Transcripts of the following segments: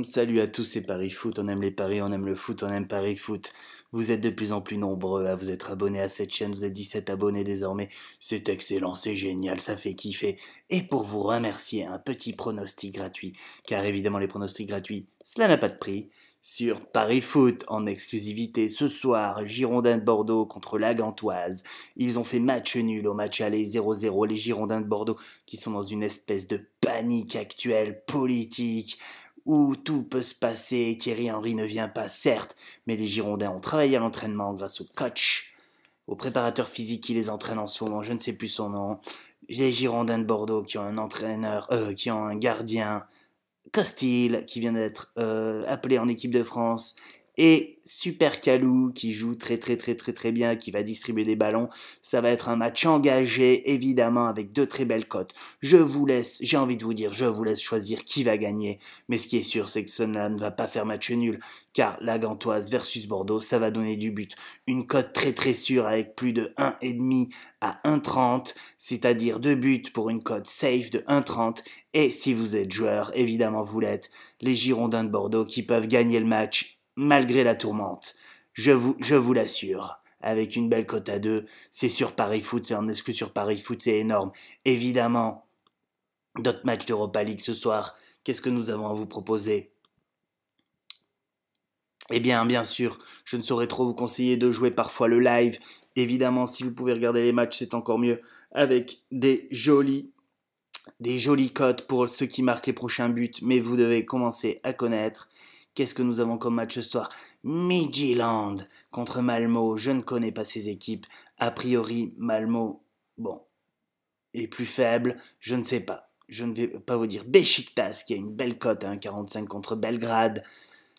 Salut à tous, c'est Paris Foot. On aime les paris, on aime le foot, on aime Paris Foot. Vous êtes de plus en plus nombreux à vous être abonnés à cette chaîne. Vous êtes 17 abonnés désormais. C'est excellent, c'est génial, ça fait kiffer. Et pour vous remercier, un petit pronostic gratuit. Car évidemment, les pronostics gratuits, cela n'a pas de prix. Sur Paris Foot, en exclusivité, ce soir, Girondins de Bordeaux contre la Gantoise. Ils ont fait match nul au match aller 0-0. Les Girondins de Bordeaux qui sont dans une espèce de panique actuelle politique où tout peut se passer. Thierry Henry ne vient pas, certes, mais les Girondins ont travaillé à l'entraînement grâce au coach, au préparateur physique qui les entraîne en ce moment, je ne sais plus son nom. Les Girondins de Bordeaux qui ont un entraîneur, qui ont un gardien, Costil, qui vient d'être appelé en équipe de France, et Super Calou, qui joue très très très très très bien, qui va distribuer des ballons. Ça va être un match engagé, évidemment, avec deux très belles cotes. Je vous laisse, j'ai envie de vous dire, je vous laisse choisir qui va gagner. Mais ce qui est sûr, c'est que cela ne va pas faire match nul, car la Gantoise versus Bordeaux, ça va donner du but. Une cote très très sûre avec plus de 1,5 à 1,30, c'est-à-dire 2 buts pour une cote safe de 1,30. Et si vous êtes joueur, évidemment vous l'êtes, les Girondins de Bordeaux qui peuvent gagner le match malgré la tourmente. Je vous l'assure. Avec une belle cote à 2, c'est sur Paris Foot, c'est en exclu sur Paris Foot, c'est énorme. Évidemment, d'autres matchs d'Europa League ce soir, qu'est-ce que nous avons à vous proposer? Eh bien sûr, je ne saurais trop vous conseiller de jouer parfois le live. Évidemment, si vous pouvez regarder les matchs, c'est encore mieux, avec des jolies cotes pour ceux qui marquent les prochains buts, mais vous devez commencer à connaître. Qu'est-ce que nous avons comme match ce soir? Midtjylland contre Malmo. Je ne connais pas ces équipes. A priori, Malmo, bon, est plus faible. Je ne sais pas. Je ne vais pas vous dire. Beşiktaş qui a une belle cote à 1,45 contre Belgrade.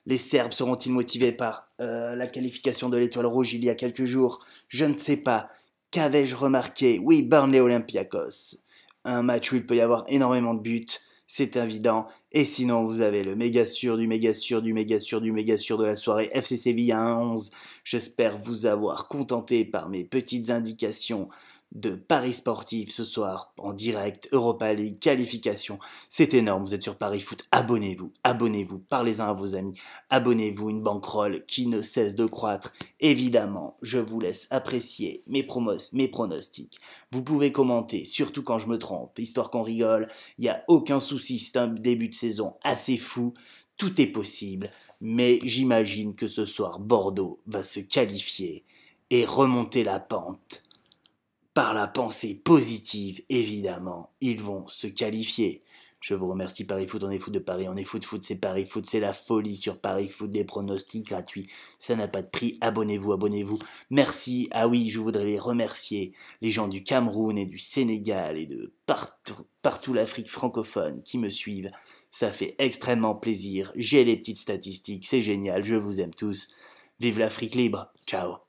Les Serbes seront-ils motivés par la qualification de l'Étoile Rouge il y a quelques jours? Je ne sais pas. Qu'avais-je remarqué? Oui, Burnley Olympiakos. Un match où il peut y avoir énormément de buts, c'est évident. Et sinon, vous avez le méga sûr du méga sûr du méga sûr du méga sûr de la soirée FC Séville à 1,11. J'espère vous avoir contenté par mes petites indications de paris sportifs ce soir en direct, Europa League, qualification. C'est énorme, vous êtes sur Paris Foot, abonnez-vous, abonnez-vous, parlez-en à vos amis, abonnez-vous, une bankroll qui ne cesse de croître. Évidemment, je vous laisse apprécier mes pronostics. Vous pouvez commenter, surtout quand je me trompe, histoire qu'on rigole, il n'y a aucun souci, c'est un début de saison assez fou, tout est possible, mais j'imagine que ce soir, Bordeaux va se qualifier et remonter la pente. Par la pensée positive, évidemment, ils vont se qualifier. Je vous remercie Paris Foot, on est foot de Paris, on est foot foot, c'est Paris Foot, c'est la folie sur Paris Foot, des pronostics gratuits, ça n'a pas de prix, abonnez-vous, abonnez-vous. Merci, ah oui, je voudrais les remercier, les gens du Cameroun et du Sénégal et de partout l'Afrique francophone qui me suivent. Ça fait extrêmement plaisir, j'ai les petites statistiques, c'est génial, je vous aime tous. Vive l'Afrique libre, ciao.